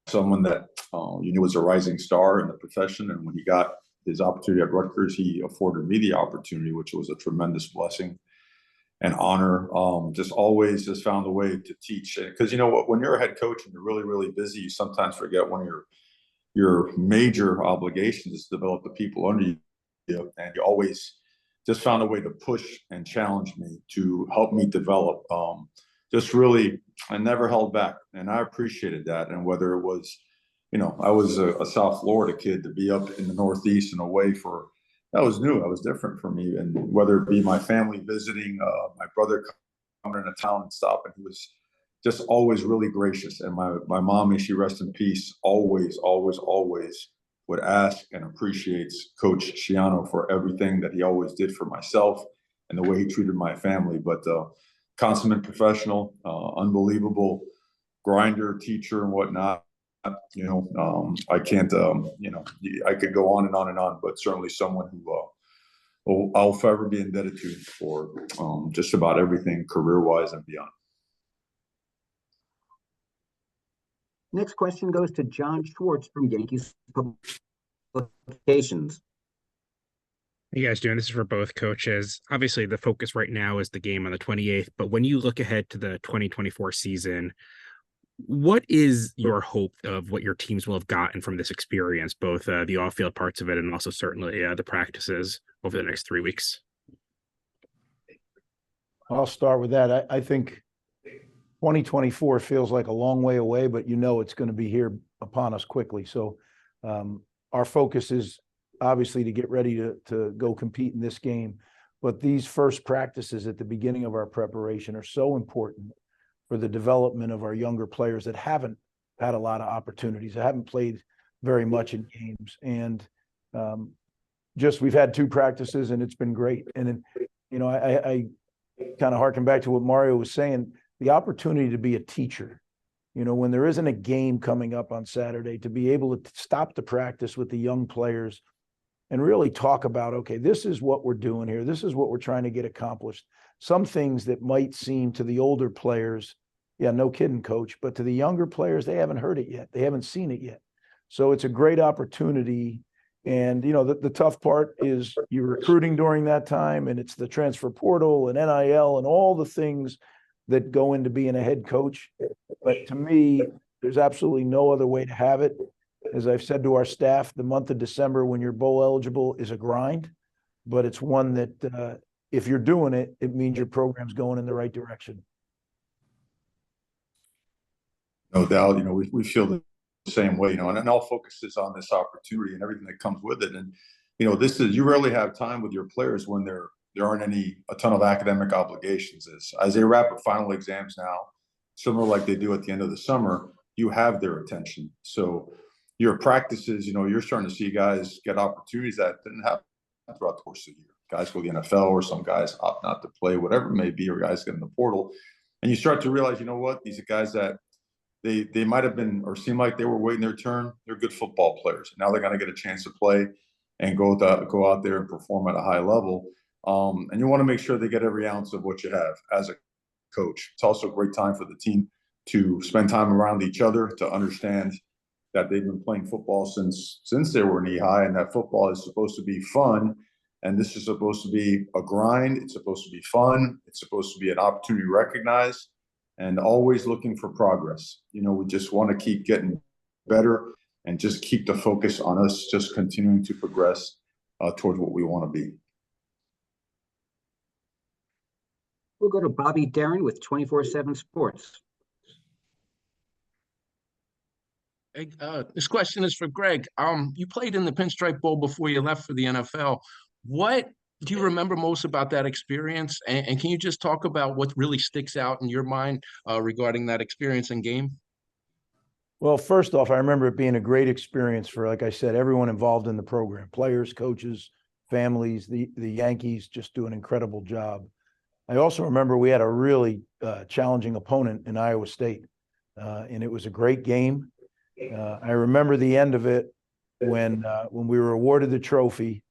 Someone that you knew was a rising star in the profession. And when he got his opportunity at Rutgers, he afforded me the opportunity, which was a tremendous blessing and honor. Just always just found a way to teach. Because you know what, when you're a head coach and you're really, really busy, you sometimes forget one of your major obligations is to develop the people under you. And you always just found a way to push and challenge me to help me develop. Just really, I never held back, and I appreciated that. And whether it was, I was a South Florida kid, to be up in the Northeast and away that was new. That was different for me. And whether it be my family visiting, my brother coming into town and stopping, he was just always really gracious. And my mom, may she rest in peace, always, always, always would ask and appreciates Coach Schiano for everything that he always did for myself and the way he treated my family. But consummate professional, unbelievable grinder, teacher, and whatnot. I can't, I could go on and on and on, but certainly someone who I'll forever be indebted to for just about everything career-wise and beyond. Next question goes to John Schwartz from Yankees Publications. How you guys doing? This is for both coaches. Obviously, the focus right now is the game on the 28th, but when you look ahead to the 2024 season, what is your hope of what your teams will have gotten from this experience, both the off-field parts of it and also certainly the practices over the next 3 weeks? I'll start with that. I think 2024 feels like a long way away, but it's going to be here upon us quickly. So our focus is obviously to get ready to go compete in this game. But these first practices at the beginning of our preparation are so important for the development of our younger players that haven't had a lot of opportunities. I haven't played very much in games. And we've had 2 practices and it's been great. And then, kind of harken back to what Mario was saying, the opportunity to be a teacher. You know, when there isn't a game coming up on Saturday, to be able to stop the practice with the young players and really talk about, okay, this is what we're doing here. This is what we're trying to get accomplished. Some things that might seem to the older players, yeah, no kidding, coach, but to the younger players, they haven't heard it yet. They haven't seen it yet. So it's a great opportunity. And, you know, the tough part is you're recruiting during that time, and it's the transfer portal and NIL and all the things that go into being a head coach. But to me, there's absolutely no other way to have it. As I've said to our staff, the month of December, when you're bowl eligible, is a grind, but it's one that if you're doing it, it means your program's going in the right direction. No doubt, you know, we feel the same way, you know, and all focuses on this opportunity and everything that comes with it. And, you know, you rarely have time with your players when there aren't a ton of academic obligations. As they wrap up final exams now, similar like they do at the end of the summer, you have their attention. So your practices, you know, you're starting to see guys get opportunities that didn't happen throughout the course of the year. Guys go to the NFL, or some guys opt not to play, whatever it may be, or guys get in the portal. And you start to realize, you know what, these are guys that they might have been or seem like they were waiting their turn. They're good football players. Now they're going to get a chance to play and go out there and perform at a high level. And you want to make sure they get every ounce of what you have as a coach. It's also a great time for the team to spend time around each other, to understand that they've been playing football since they were knee high, and that football is supposed to be fun. And this is supposed to be a grind. It's supposed to be fun. It's supposed to be an opportunity to recognize, and always looking for progress. You know, we just want to keep getting better and just keep the focus on us just continuing to progress towards what we want to be. We'll go to Bobby Darren with 24/7 Sports. Hey, this question is for Greg. You played in the Pinstripe Bowl before you left for the NFL. What do you remember most about that experience? And can you just talk about what really sticks out in your mind regarding that experience and game? Well, first off, I remember it being a great experience for, like I said, everyone involved in the program, players, coaches, families. The Yankees just do an incredible job. I also remember we had a really challenging opponent in Iowa State, and it was a great game. I remember the end of it when we were awarded the trophy,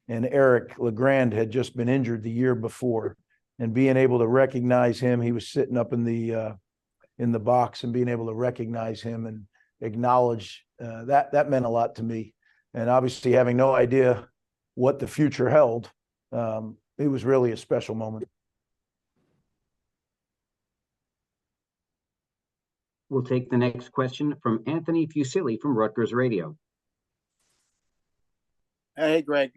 and Eric LeGrand had just been injured the year before, and being able to recognize him. He was sitting up in the box, and being able to recognize him and acknowledge that meant a lot to me. And obviously, having no idea what the future held, it was really a special moment. We'll take the next question from Anthony Fusilli from Rutgers Radio. Hey, Greg.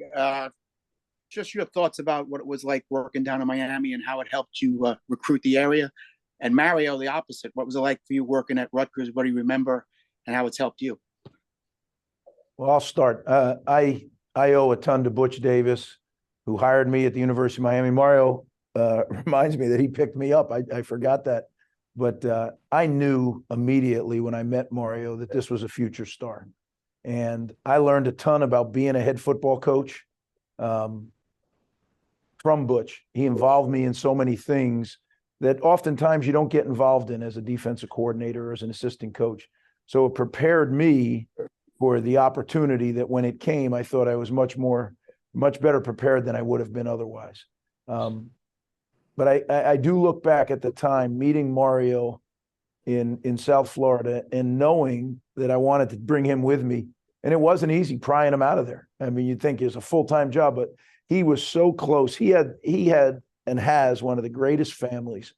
Just your thoughts about what it was like working down in Miami and how it helped you recruit the area. And Mario, the opposite. What was it like for you working at Rutgers? What do you remember and how it's helped you? Well, I'll start. I owe a ton to Butch Davis, who hired me at the University of Miami. Mario reminds me that he picked me up. I forgot that. But I knew immediately when I met Mario that this was a future star. And I learned a ton about being a head football coach from Butch. He involved me in so many things that oftentimes you don't get involved in as a defensive coordinator or as an assistant coach. So it prepared me for the opportunity that when it came, I thought I was much better prepared than I would have been otherwise. But I do look back at the time meeting Mario in South Florida and knowing that I wanted to bring him with me. And it wasn't easy prying him out of there. I mean, you'd think it was a full-time job, but he was so close. He had and has one of the greatest families.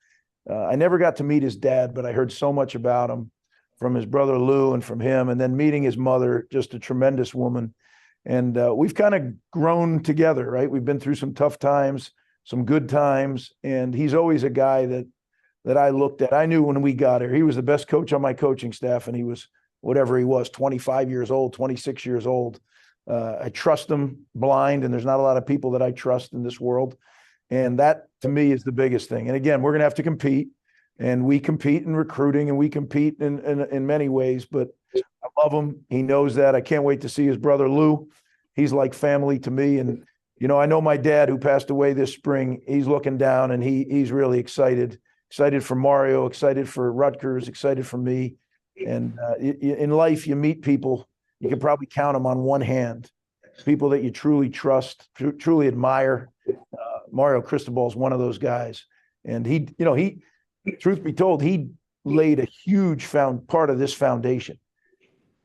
I never got to meet his dad, but I heard so much about him from his brother Lou and from him, and then meeting his mother, just a tremendous woman. And we've kind of grown together, right? We've been through some tough times, some good times, and he's always a guy that I looked at. I knew when we got here, he was the best coach on my coaching staff, and he was whatever he was, 25 years old, 26 years old. I trust him blind, and there's not a lot of people that I trust in this world. And that, to me, is the biggest thing. And again, we're going to have to compete, and we compete in recruiting, and we compete in many ways, but I love him. He knows that. I can't wait to see his brother Lou. He's like family to me, and you know, I know my dad who passed away this spring, he's looking down and he's really excited for Mario, excited for Rutgers, excited for me. And in life, you meet people, you can probably count them on one hand, people that you truly trust, truly admire. Mario Cristobal is one of those guys. And he, truth be told, he laid a huge part of this foundation.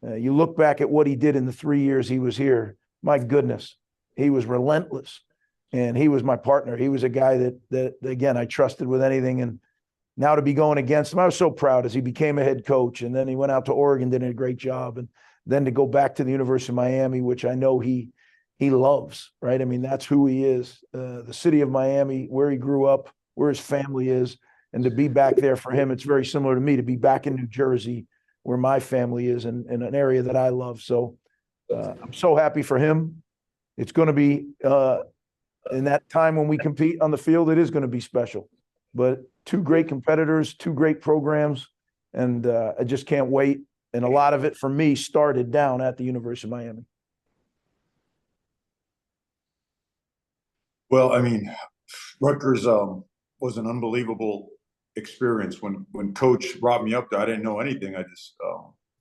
You look back at what he did in the 3 years he was here, my goodness, he was relentless. And he was my partner. He was a guy that again, I trusted with anything. And now to be going against him, I was so proud as he became a head coach. And then he went out to Oregon, did a great job. And then to go back to the University of Miami, which I know he loves, right? I mean, that's who he is. The city of Miami, where he grew up, where his family is. And to be back there for him, it's very similar to me, to be back in New Jersey, where my family is, in an area that I love. So I'm so happy for him. It's going to be, in that time when we compete on the field, it is going to be special. But two great competitors, two great programs, and I just can't wait. And a lot of it for me started down at the University of Miami. Well, I mean, Rutgers was an unbelievable experience. When Coach brought me up there, I didn't know anything. I just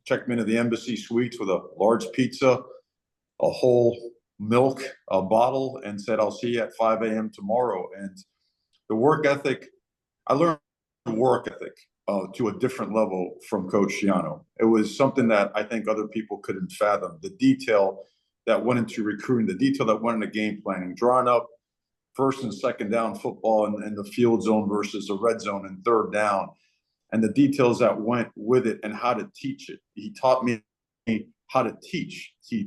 checked me into the embassy suites with a large pizza, a whole milk, a bottle, and said, "I'll see you at 5 a.m. tomorrow." And the work ethic, I learned work ethic to a different level from Coach Schiano. It was something that I think other people couldn't fathom. The detail that went into recruiting, the detail that went into game planning, drawing up first and second down football in the field zone versus the red zone and third down, and the details that went with it and how to teach it. He taught me how to teach. He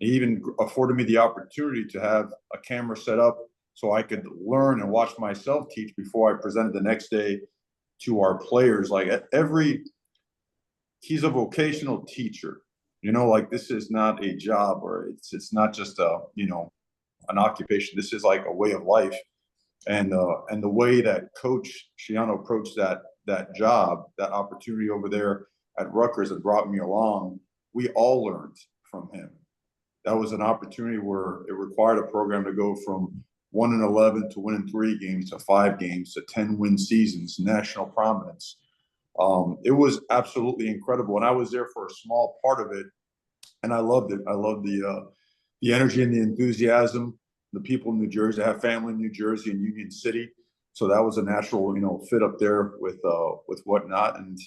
even afforded me the opportunity to have a camera set up so I could learn and watch myself teach before I presented the next day to our players. Like he's a vocational teacher, like this is not a job, or it's not just an occupation. This is like a way of life. And the way that Coach Schiano approached that job, that opportunity over there at Rutgers that brought me along, we all learned from him. That was an opportunity where it required a program to go from 1-11 to winning 3 games to 5 games to 10-win seasons, national prominence. It was absolutely incredible, and I was there for a small part of it, and I loved it. I loved the energy and the enthusiasm. The people in New Jersey, I have family in New Jersey and Union City, so that was a natural, fit up there with whatnot. And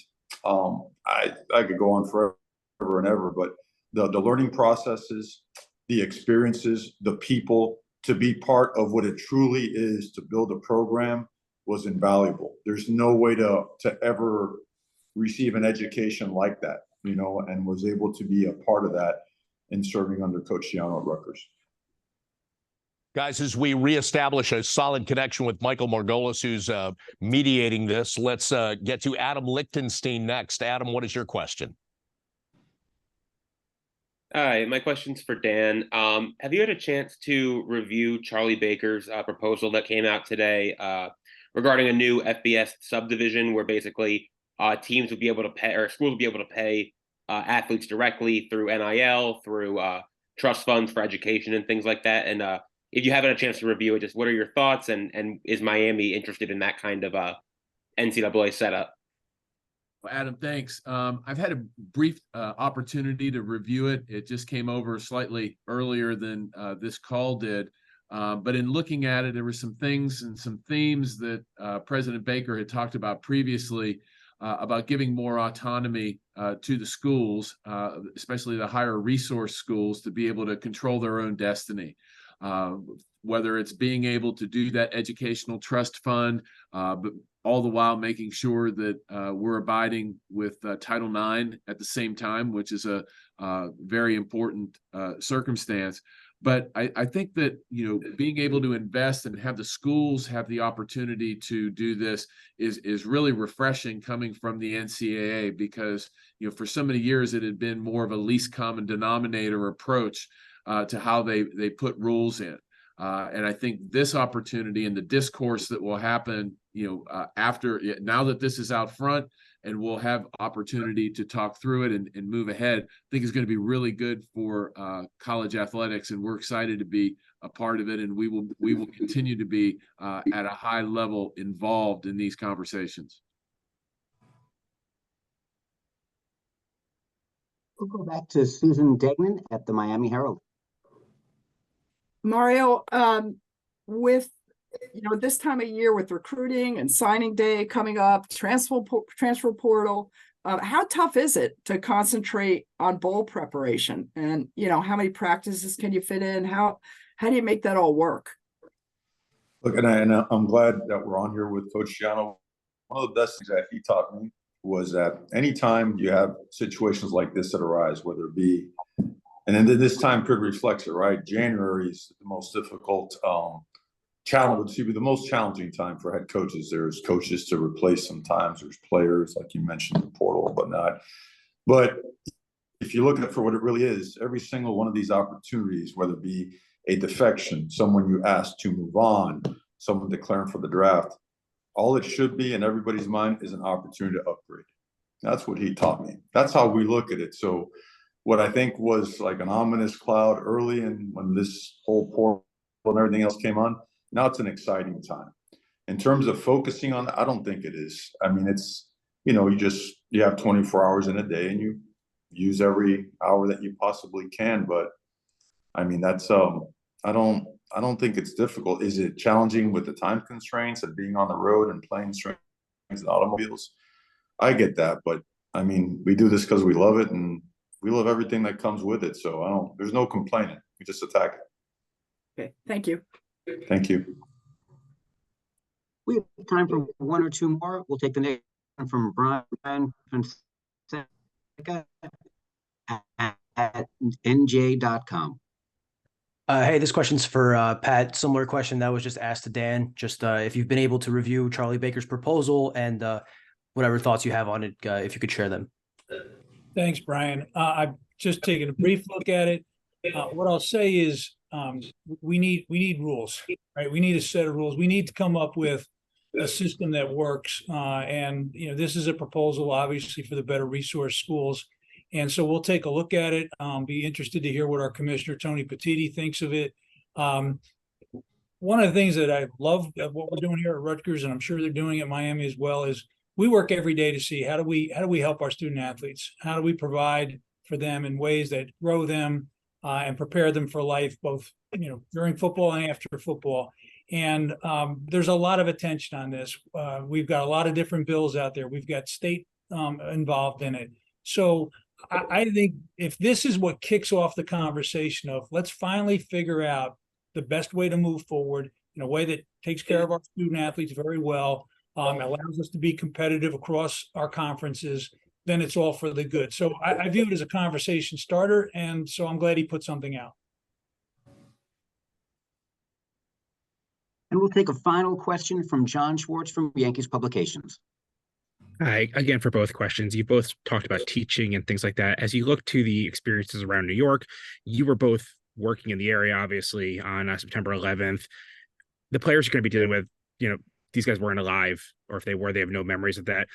I could go on forever and ever, but the learning processes, the experiences, the people, to be part of what it truly is to build a program was invaluable. There's no way to ever receive an education like that, and was able to be a part of that in serving under Coach Schiano at Rutgers. Guys, as we reestablish a solid connection with Michael Margolis, who's mediating this, let's get to Adam Lichtenstein next. Adam, what is your question? Hi, my question's for Dan. Have you had a chance to review Charlie Baker's proposal that came out today regarding a new FBS subdivision where basically teams would be able to pay, or schools would be able to pay athletes directly through NIL, through trust funds for education and things like that? And if you haven't had a chance to review it, just what are your thoughts? And is Miami interested in that kind of NCAA setup? Well, Adam, thanks. I've had a brief opportunity to review it. It just came over slightly earlier than this call did. But in looking at it, there were some things and some themes that President Baker had talked about previously about giving more autonomy to the schools, especially the higher resource schools, to be able to control their own destiny. Whether it's being able to do that educational trust fund, but all the while making sure that we're abiding with Title IX at the same time, which is a very important circumstance. But I think that, being able to invest and have the schools have the opportunity to do this is really refreshing coming from the NCAA, because, for so many years it had been more of a least common denominator approach to how they put rules in. And I think this opportunity and the discourse that will happen, after, now that this is out front, and we'll have opportunity to talk through it and move ahead. I think it's going to be really good for college athletics, and we're excited to be a part of it, and we will continue to be at a high level involved in these conversations. We'll go back to Susan Degnan at the Miami Herald. Mario, with this time of year with recruiting and signing day coming up, transfer portal, how tough is it to concentrate on bowl preparation? And how many practices can you fit in? How do you make that all work? Look, and I'm glad that we're on here with Coach Schiano. One of the best things that he taught me was that anytime you have situations like this that arise, whether it be, and then this time period reflects it, right? January is the most difficult challenge, would be the most challenging time for head coaches. There's coaches to replace sometimes, there's players, like you mentioned, the portal and whatnot. But if you look at it for what it really is, every single one of these opportunities, whether it be a defection, someone you asked to move on, someone declaring for the draft, all it should be in everybody's mind is an opportunity to upgrade. That's what he taught me. That's how we look at it. So what I think was like an ominous cloud early, and when this whole portal and everything else came on, now it's an exciting time. In terms of focusing on, I don't think it is. I mean, it's, you have 24 hours in a day and you use every hour that you possibly can. But I mean, that's, I don't think it's difficult. Is it challenging with the time constraints of being on the road and playing trains and automobiles? I get that, but I mean, we do this because we love it and we love everything that comes with it. So there's no complaining. We just attack it. Okay, thank you. Thank you. We have time for one or two more. We'll take the next one from Brian Fonseca at NJ.com. Hey, this question's for Pat. Similar question that was just asked to Dan. Just if you've been able to review Charlie Baker's proposal and whatever thoughts you have on it, if you could share them. Thanks, Brian. I've just taken a brief look at it. What I'll say is we need rules, right? We need a set of rules. We need to come up with a system that works. And this is a proposal, obviously, for the better resource schools. And so we'll take a look at it. Be interested to hear what our commissioner, Tony Petitti, thinks of it. One of the things that I love of what we're doing here at Rutgers, and I'm sure they're doing at Miami as well, is we work every day to see how do we help our student athletes? How do we provide for them in ways that grow them and prepare them for life, both during football and after football. And there's a lot of attention on this. We've got a lot of different bills out there. We've got state involved in it. So I think if this is what kicks off the conversation of let's finally figure out the best way to move forward in a way that takes care of our student athletes very well, allows us to be competitive across our conferences, then it's all for the good. So I view it as a conversation starter, and so I'm glad he put something out. And we'll take a final question from John Schwartz from Yankees Publications. Hi, again, for both questions. You both talked about teaching and things like that. As you look to the experiences around New York, you were both working in the area, obviously, on September 11th. The players are going to be dealing with, these guys weren't alive, or if they were, they have no memories of that.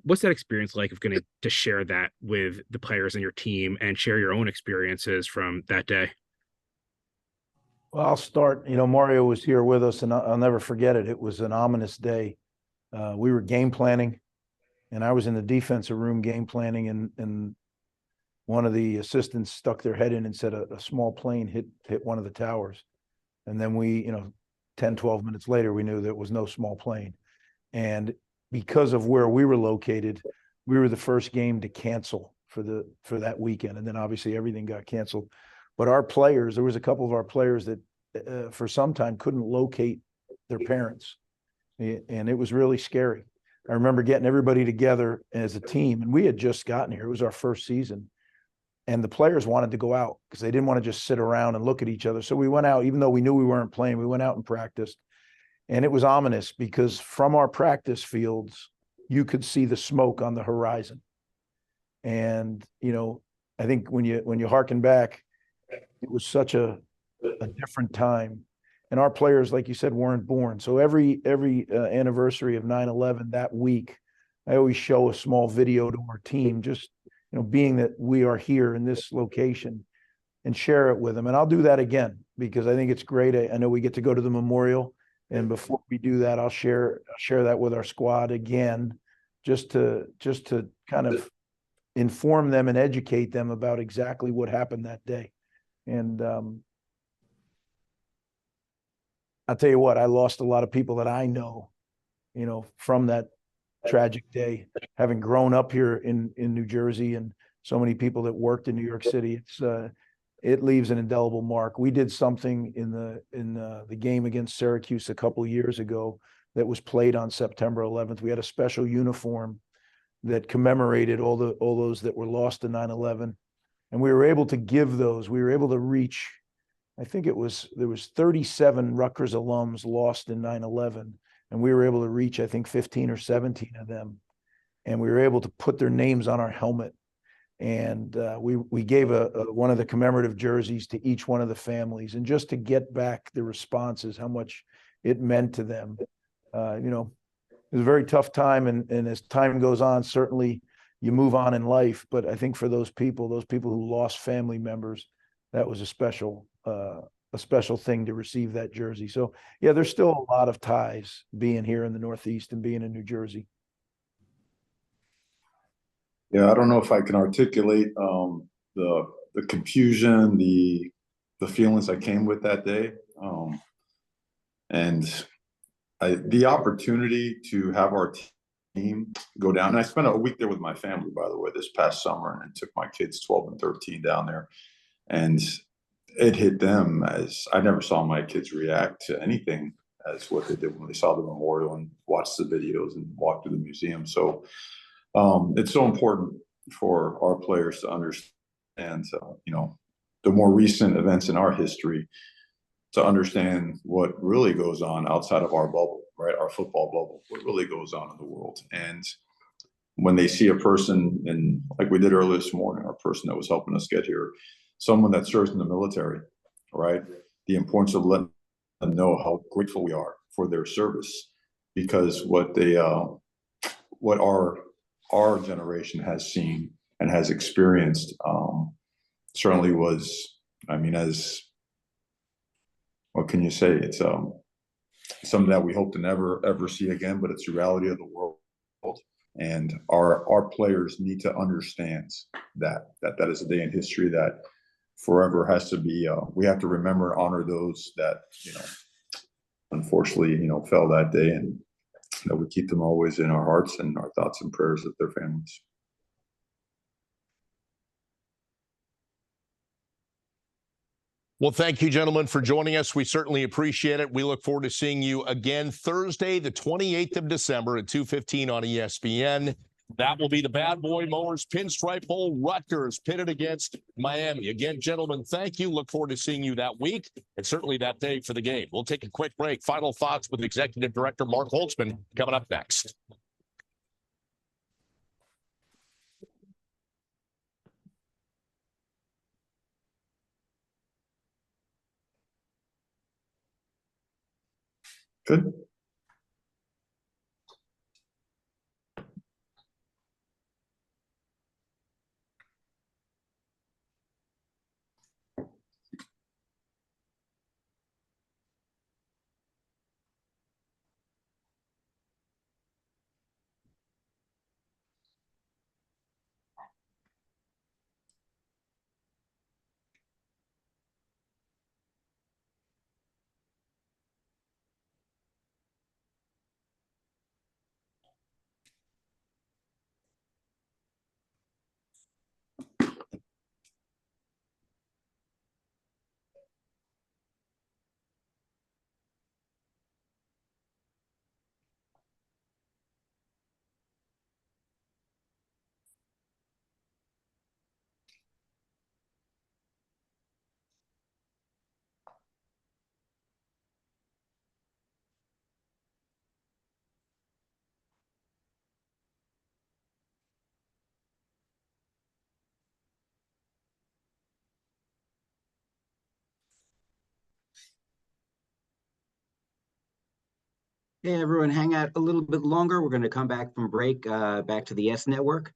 What's that experience like of going to share that with the players and your team and share your own experiences from that day? Well, I'll start. Mario was here with us, and I'll never forget it. It was an ominous day. We were game planning, and I was in the defensive room game planning, and one of the assistants stuck their head in and said a small plane hit one of the towers. And then we, 10, 12 minutes later, we knew there was no small plane. And because of where we were located, we were the first game to cancel for that weekend. And then obviously everything got canceled. But our players, there was a couple of our players that for some time couldn't locate their parents. And it was really scary. I remember getting everybody together as a team, and we had just gotten here. It was our first season. And the players wanted to go out because they didn't want to just sit around and look at each other. So we went out, even though we knew we weren't playing, we went out and practiced. And it was ominous because from our practice fields, you could see the smoke on the horizon. And, I think when you hearken back, it was such a different time. And our players, like you said, weren't born. So every anniversary of 9/11 that week, I always show a small video to our team, just, being that we are here in this location, and share it with them. And I'll do that again because I think it's great. I know we get to go to the memorial, and before we do that, I'll share that with our squad again, just to kind of inform them and educate them about exactly what happened that day. And I'll tell you what, I lost a lot of people that I know, from that tragic day, having grown up here in New Jersey, and so many people that worked in New York City. It leaves an indelible mark. We did something in the game against Syracuse a couple of years ago that was played on September 11th. We had a special uniform that commemorated all those that were lost in 9/11, and we were able to give those. We were able to reach, I think there was 37 Rutgers alums lost in 9/11, and we were able to reach, I think, 15 or 17 of them, and we were able to put their names on our helmet. And we gave one of the commemorative jerseys to each one of the families, and just to get back the responses, how much it meant to them. It was a very tough time, and as time goes on, certainly you move on in life. But I think for those people who lost family members, that was a special thing to receive that jersey. So yeah, there's still a lot of ties being here in the Northeast and being in New Jersey. Yeah, I don't know if I can articulate the confusion, the feelings I came with that day, and the opportunity to have our team go down. And I spent a week there with my family, by the way, this past summer, and I took my kids 12 and 13 down there, and it hit them as I never saw my kids react to anything as what they did when they saw the memorial and watched the videos and walked through the museum. So it's so important for our players to understand, the more recent events in our history, to understand what really goes on outside of our bubble, right? Our football bubble, what really goes on in the world. And when they see a person, and like we did earlier this morning, our person that was helping us get here, someone that serves in the military, right? The importance of letting them know how grateful we are for their service, because what our generation has seen and has experienced certainly was, as what can you say? It's something that we hope to never ever see again, but it's the reality of the world. And our players need to understand that is a day in history that forever has to be. We have to remember and honor those that unfortunately fell that day, and that we keep them always in our hearts and our thoughts and prayers with their families. Well, thank you, gentlemen, for joining us. We certainly appreciate it. We look forward to seeing you again Thursday, the 28th of December at 2:15 on ESPN. That will be the Bad Boy Mowers Pinstripe Bowl, Rutgers pitted against Miami. Again, gentlemen, thank you. Look forward to seeing you that week and certainly that day for the game. We'll take a quick break. Final thoughts with Executive Director Mark Holtzman coming up next. Good. Hey, everyone, hang out a little bit longer. We're going to come back from break, back to the S Network.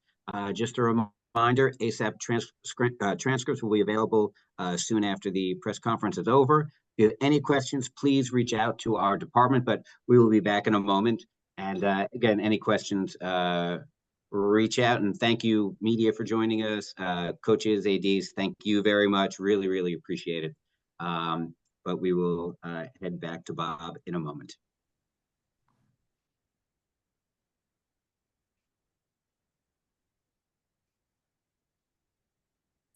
Just a reminder, ASAP transcripts will be available soon after the press conference is over. If you have any questions, please reach out to our department, but we will be back in a moment. And again, any questions, reach out. And thank you, media, for joining us. Coaches, ADs, thank you very much. Really, really appreciate it. But we will head back to Bob in a moment.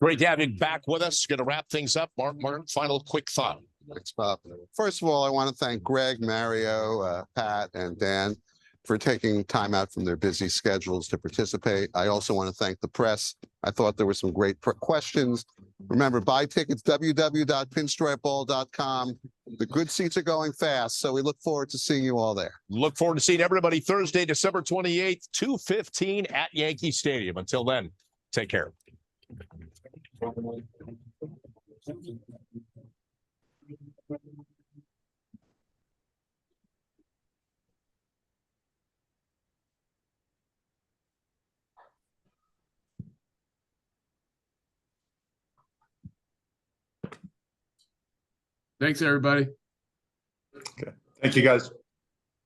Great to have you back with us. Going to wrap things up. Martin, final quick thought. Thanks, Bob. First of all, I want to thank Greg, Mario, Pat, and Dan for taking time out from their busy schedules to participate. I also want to thank the press. I thought there were some great questions. Remember, buy tickets, www.pinstripeball.com. The good seats are going fast, so we look forward to seeing you all there. Look forward to seeing everybody Thursday, December 28th, 2:15 at Yankee Stadium. Until then, take care. Thanks, everybody. Okay. Thank you, guys.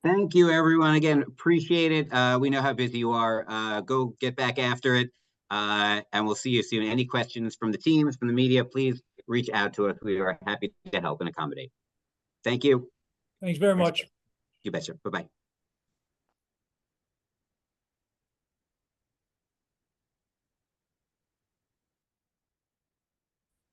Thank you, everyone. Again, appreciate it. We know how busy you are. Go get back after it. And we'll see you soon. Any questions from the teams, from the media, please reach out to us. We are happy to help and accommodate. Thank you. Thanks very much. You betcha. Bye-bye.